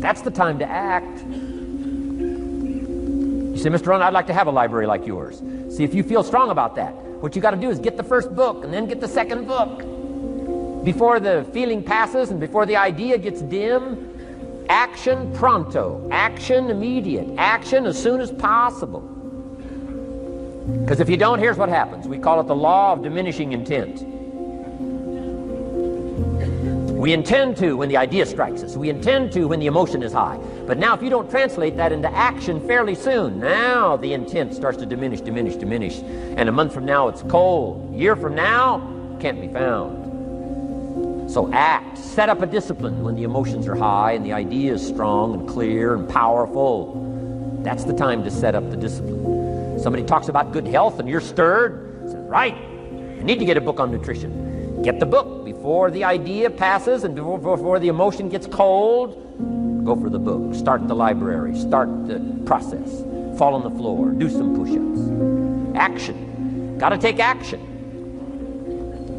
That's the time to act. You say, Mr. Rohn, I'd like to have a library like yours. See if you feel strong about that. What you got to do is get the first book and then get the second book. Before the feeling passes and before the idea gets dim, action pronto, action immediate, action as soon as possible. Because if you don't, here's what happens. We call it the law of diminishing intent. We intend to when the idea strikes us. We intend to when the emotion is high. But now if you don't translate that into action fairly soon, now the intent starts to diminish. And a month from now it's cold. A year from now, can't be found. So act. Set up a discipline when the emotions are high and the idea is strong and clear and powerful. That's the time to set up the discipline. Somebody talks about good health and you're stirred. Says, right, you need to get a book on nutrition. Get the book before the idea passes and before the emotion gets cold. Go for the book. Start the library. Start the process. Fall on the floor. Do some push-ups. Action. Got to take action.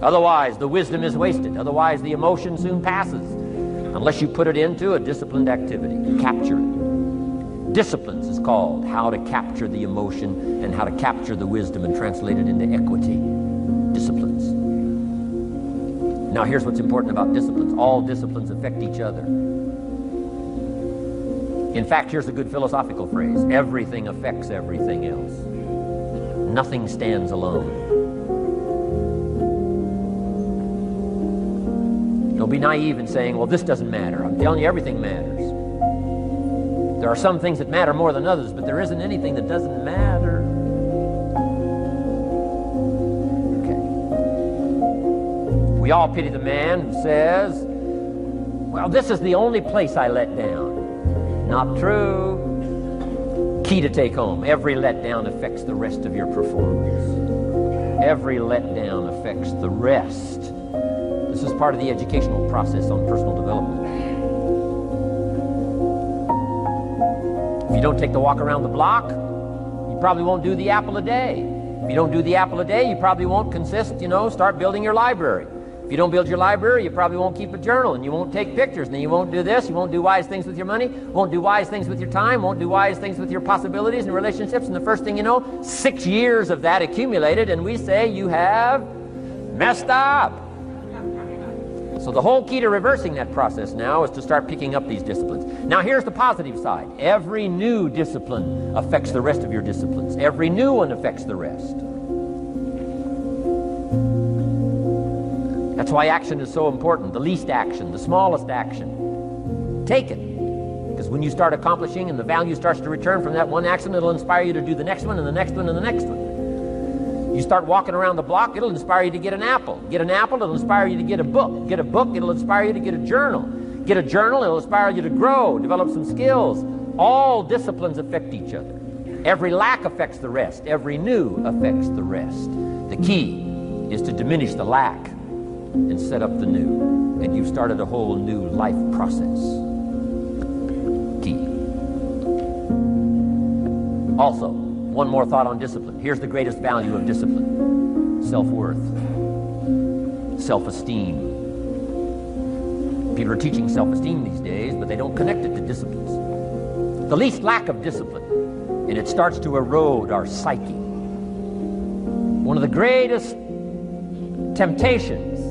Otherwise, the wisdom is wasted. Otherwise, the emotion soon passes. Unless you put it into a disciplined activity. Capture it. Disciplines is called how to capture the emotion and how to capture the wisdom and translate it into equity. Disciplines. Now here's what's important about disciplines. All disciplines affect each other. In fact, here's a good philosophical phrase. Everything affects everything else. Nothing stands alone. Don't be naive in saying, well, this doesn't matter. I'm telling you, everything matters. There are some things that matter more than others, but there isn't anything that doesn't matter. We all pity the man who says, well, this is the only place I let down. Not true. Key to take home. Every letdown affects the rest of your performance. Every letdown affects the rest. This is part of the educational process on personal development. If you don't take the walk around the block, you probably won't do the apple a day. If you don't do the apple a day, you probably won't start building your library. If you don't build your library, you probably won't keep a journal, and you won't take pictures, and then you won't do this, you won't do wise things with your money, won't do wise things with your time, won't do wise things with your possibilities and relationships, and the first thing you know, 6 years of that accumulated, and we say you have messed up. So the whole key to reversing that process now is to start picking up these disciplines. Now here's the positive side. Every new discipline affects the rest of your disciplines. Every new one affects the rest. That's why action is so important. The least action, the smallest action. Take it. Because when you start accomplishing and the value starts to return from that one action, it'll inspire you to do the next one and the next one and the next one. You start walking around the block, it'll inspire you to get an apple. Get an apple, it'll inspire you to get a book. Get a book, it'll inspire you to get a journal. Get a journal, it'll inspire you to grow, develop some skills. All disciplines affect each other. Every lack affects the rest. Every new affects the rest. The key is to diminish the lack and set up the new. And you've started a whole new life process. Key. Also, one more thought on discipline. Here's the greatest value of discipline. Self-worth. Self-esteem. People are teaching self-esteem these days, but they don't connect it to disciplines. The least lack of discipline, and it starts to erode our psyche. One of the greatest temptations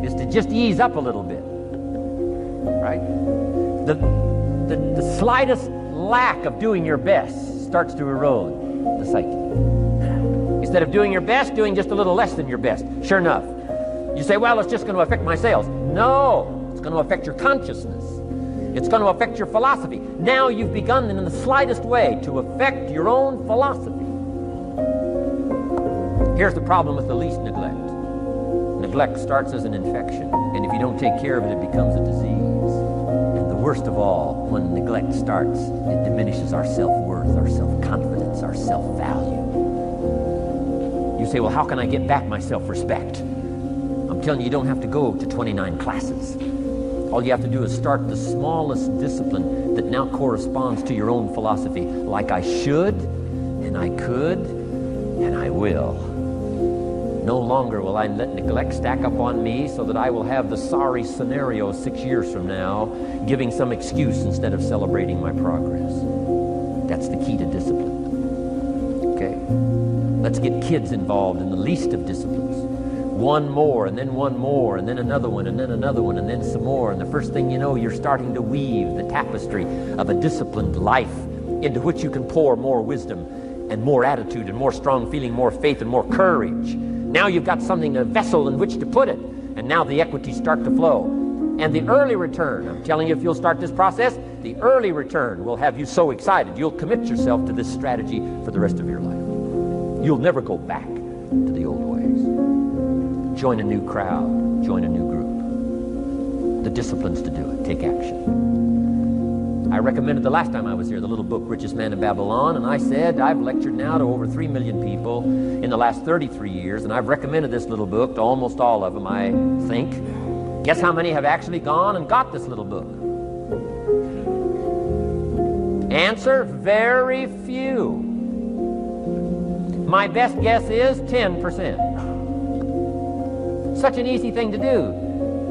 is to just ease up a little bit, right? The slightest lack of doing your best starts to erode the psyche. Instead of doing your best, doing just a little less than your best. Sure enough, you say, well, it's just going to affect my sales. No, it's going to affect your consciousness. It's going to affect your philosophy. Now you've begun in the slightest way to affect your own philosophy. Here's the problem with the least neglect. Neglect starts as an infection, and if you don't take care of it, it becomes a disease. And the worst of all, when neglect starts, it diminishes our self-worth, our self-confidence, our self-value. You say, well, how can I get back my self-respect? I'm telling you, you don't have to go to 29 classes. All you have to do is start the smallest discipline that now corresponds to your own philosophy, like I should, and I could, and I will. No longer will I let neglect stack up on me so that I will have the sorry scenario 6 years from now, giving some excuse instead of celebrating my progress. That's the key to discipline. Okay? Let's get kids involved in the least of disciplines. One more, and then one more, and then another one, and then another one, and then some more. And the first thing you know, you're starting to weave the tapestry of a disciplined life into which you can pour more wisdom and more attitude and more strong feeling, more faith and more courage. Now you've got something, a vessel in which to put it. And now the equities start to flow. And the early return, I'm telling you, if you'll start this process, the early return will have you so excited. You'll commit yourself to this strategy for the rest of your life. You'll never go back to the old ways. Join a new crowd. Join a new group. The disciplines to do it. Take action. I recommended the last time I was here the little book, Richest Man in Babylon, and I said I've lectured now to over 3 million people in the last 33 years, and I've recommended this little book to almost all of them, I think. Guess how many have actually gone and got this little book? Answer, very few. My best guess is 10%. Such an easy thing to do.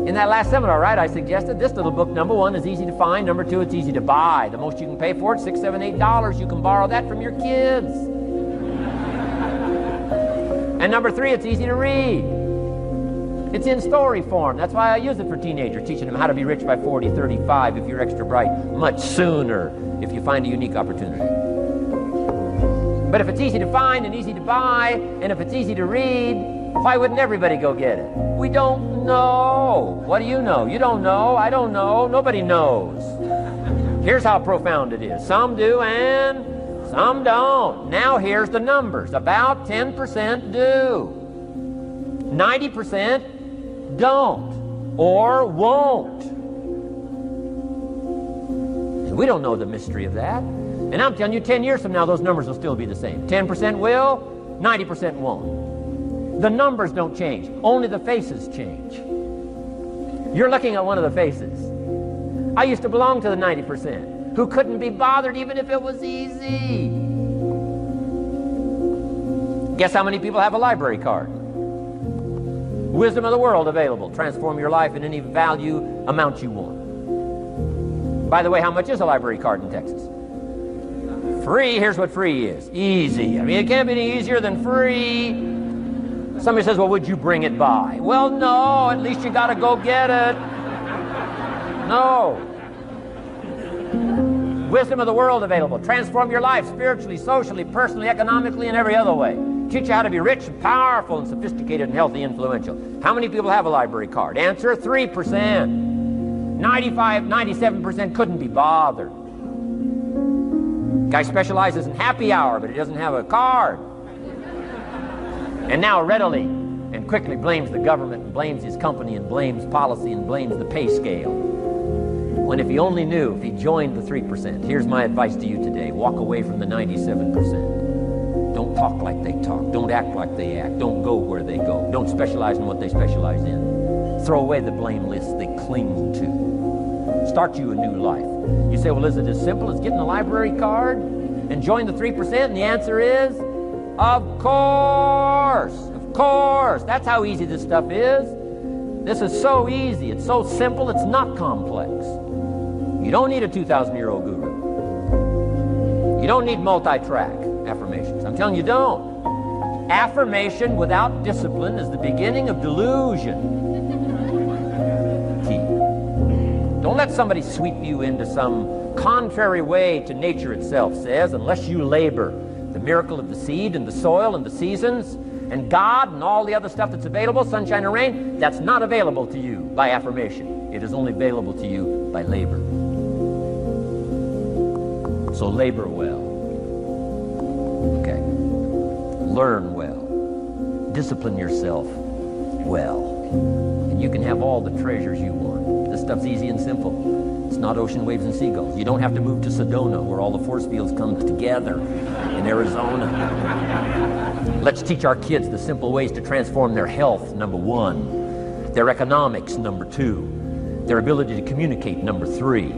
In that last seminar, right, I suggested this little book, number one, is easy to find. Number two, it's easy to buy. The most you can pay for it, $6, $7, $8. You can borrow that from your kids. And number three, it's easy to read. It's in story form. That's why I use it for teenagers, teaching them how to be rich by 40, 35 if you're extra bright, much sooner if you find a unique opportunity. But if it's easy to find and easy to buy, and if it's easy to read, why wouldn't everybody go get it? We don't know. What do you know? You don't know. I don't know. Nobody knows. Here's how profound it is. Some do and some don't. Now here's the numbers. About 10% do. 90% don't or won't. And we don't know the mystery of that. And I'm telling you, 10 years from now, those numbers will still be the same. 10% will, 90% won't. The numbers don't change. Only the faces change. You're looking at one of the faces. I used to belong to the 90% who couldn't be bothered even if it was easy. Guess how many people have a library card? Wisdom of the world available. Transform your life in any value amount you want. By the way, how much is a library card in Texas? Free. Here's what free is. Easy. I mean, it can't be any easier than free. Somebody says, well, would you bring it by? Well, no, at least you got to go get it. No. Wisdom of the world available. Transform your life spiritually, socially, personally, economically, and every other way. Teach you how to be rich and powerful and sophisticated and healthy, influential. How many people have a library card? Answer, 3%. 95, 97% couldn't be bothered. Guy specializes in happy hour, but he doesn't have a card. And now readily and quickly blames the government and blames his company and blames policy and blames the pay scale. When if he only knew, if he joined the 3%, here's my advice to you today. Walk away from the 97%. Don't talk like they talk. Don't act like they act. Don't go where they go. Don't specialize in what they specialize in. Throw away the blame lists they cling to. Start you a new life. You say, well, is it as simple as getting a library card and join the 3%? And the answer is, of course. Of course. That's how easy this stuff is. This is so easy. It's so simple. It's not complex. You don't need a 2,000-year-old guru. You don't need multi-track affirmations. I'm telling you, don't. Affirmation without discipline is the beginning of delusion. Key. Don't let somebody sweep you into some contrary way to nature itself says, unless you labor the miracle of the seed and the soil and the seasons and God and all the other stuff that's available, sunshine and rain, that's not available to you by affirmation. It is only available to you by labor. So labor well. Okay. Learn well. Discipline yourself well. And you can have all the treasures you want. This stuff's easy and simple. It's not ocean waves and seagulls. You don't have to move to Sedona where all the force fields come together in Arizona. Let's teach our kids the simple ways to transform their health, number one. Their economics, number two. Their ability to communicate, number three.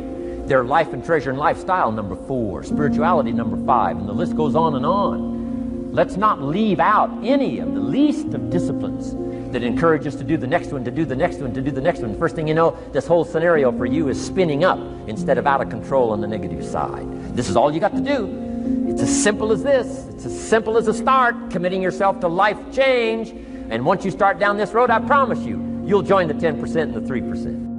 Their life and treasure and lifestyle, number four. Spirituality, number five. And the list goes on and on. Let's not leave out any of the least of disciplines that encourage us to do the next one, to do the next one, to do the next one. First thing you know, this whole scenario for you is spinning up instead of out of control on the negative side. This is all you got to do. It's as simple as this. It's as simple as a start, committing yourself to life change. And once you start down this road, I promise you, you'll join the 10% and the 3%.